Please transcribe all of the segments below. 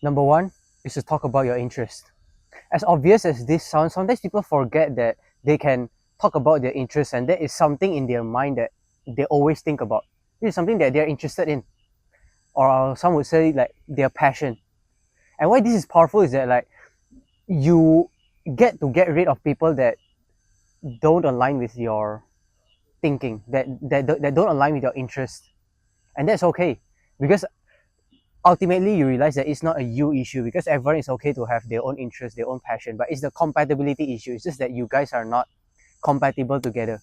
Number one is to talk about your interest. As obvious as this sounds, sometimes people forget that they can talk about their interests, and that is something in their mind that they always think about. This is something that they're interested in, or some would say like their passion. And why this is powerful is that like you get to get rid of people that don't align with your thinking, that don't align with your interest, and that's okay, because ultimately you realize that it's not a you issue, because everyone is okay to have their own interest, their own passion, but it's the compatibility issue. It's just that you guys are not compatible together.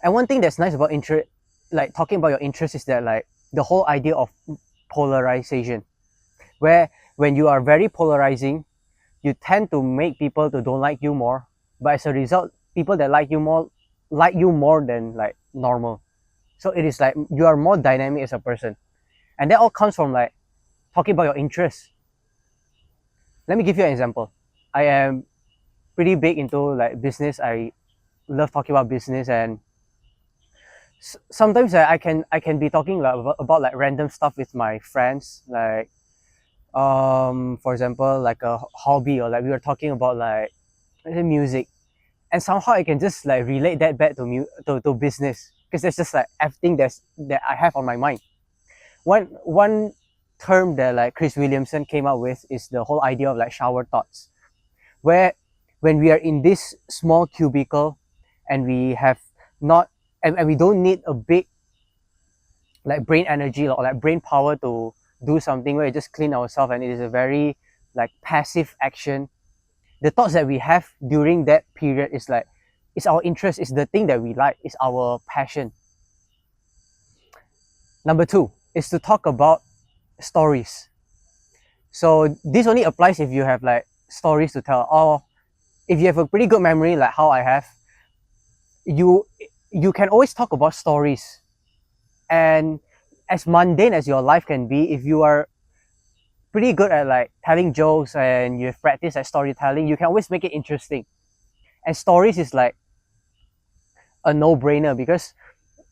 And one thing that's nice about interest, like talking about your interest, is that like the whole idea of polarization, where when you are very polarizing, you tend to make people to don't like you more, but as a result, people that like you more than like normal. So it is like you are more dynamic as a person, and that all comes from like talking about your interests. Let me give you an example. I am pretty big into like business. I love talking about business, and sometimes I can be talking like about like random stuff with my friends, like for example like a hobby, or like we were talking about like let's say music, and somehow I can just like relate that back to business, because that's just like everything that I have on my mind. One term that like Chris Williamson came up with is the whole idea of like shower thoughts, where when we are in this small cubicle and we have not and we don't need a big like brain energy or like brain power to do something, where we just clean ourselves, and it is a very like passive action. The thoughts that we have during that period is like it's our interest, it's the thing that we like, it's our passion. Number two is to talk about stories. So this only applies if you have like stories to tell, or if you have a pretty good memory like how I have. You you can always talk about stories, and as mundane as your life can be, if you are pretty good at like telling jokes and you've practiced at storytelling, you can always make it interesting. And stories is like a no-brainer, because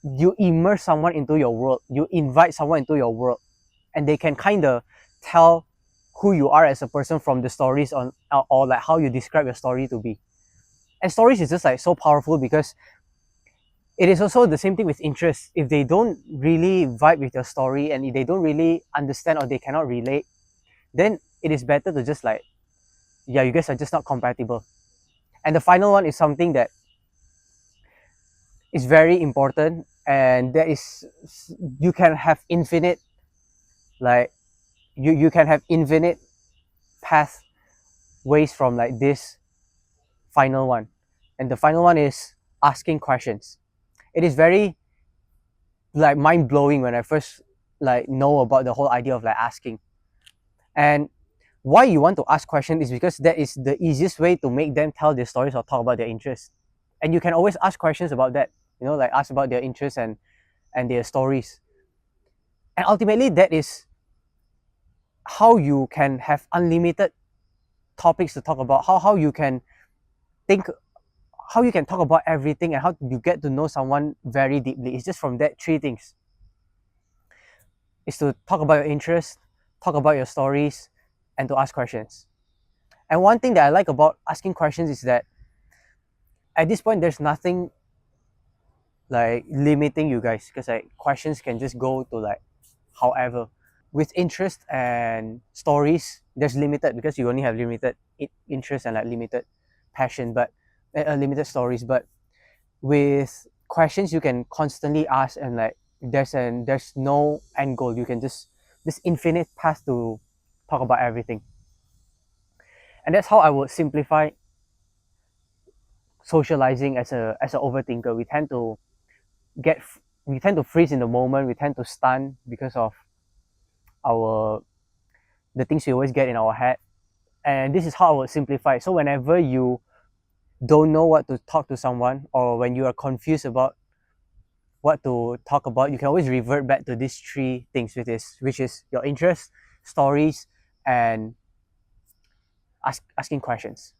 you immerse someone into your world, you invite someone into your world, and they can kind of tell who you are as a person from the stories on, or like how you describe your story to be. And stories is just like so powerful, because it is also the same thing with interests. If they don't really vibe with your story, and if they don't really understand or they cannot relate, then it is better to just like, yeah, you guys are just not compatible. And the final one is something that is very important, and that is, you can have infinite like you can have infinite pathways from like this final one. And the final one is asking questions. It is very like mind-blowing when I first like know about the whole idea of like asking. And why you want to ask questions is because that is the easiest way to make them tell their stories or talk about their interests. And you can always ask questions about that, like ask about their interests and their stories. And ultimately, that is how you can have unlimited topics to talk about, how you can think, how you can talk about everything, and how you get to know someone very deeply. It's just from that three things. Is to talk about your interests, talk about your stories, and to ask questions. And one thing that I like about asking questions is that at this point there's nothing like limiting you guys, because like questions can just go to like however. With interest and stories, there's limited, because you only have limited interest and like limited passion, but limited stories. But with questions, you can constantly ask, and like there's no end goal. You can just this infinite path to talk about everything. And that's how I would simplify socializing as an overthinker. Get we tend to freeze in the moment. We tend to stun because of our the things we always get in our head. And this is how I would simplify. So whenever you don't know what to talk to someone, or when you are confused about what to talk about, you can always revert back to these three things, which is your interests, stories, and asking questions.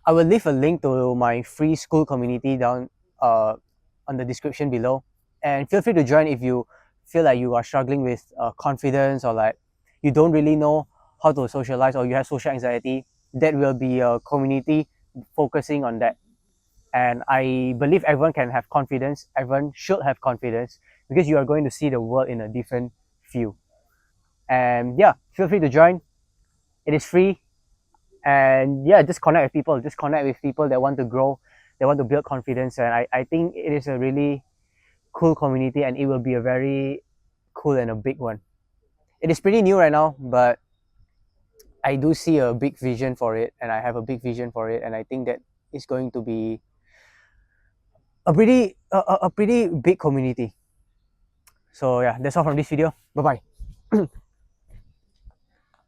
I will leave a link to my free Skool community down on the description below, and feel free to join if you feel like you are struggling with confidence, or like you don't really know how to socialize or you have social anxiety, that will be a community focusing on that. And I believe everyone can have confidence, everyone should have confidence, because you are going to see the world in a different view. And yeah, feel free to join. It is free. And yeah, just connect with people, just connect with people that want to grow, they want to build confidence. And I think it is a really cool community, and it will be a very cool and a big one. It is pretty new right now, but I do see a big vision for it, and I have a big vision for it, and I think that it's going to be a pretty big community. So yeah, that's all from this video. Bye bye.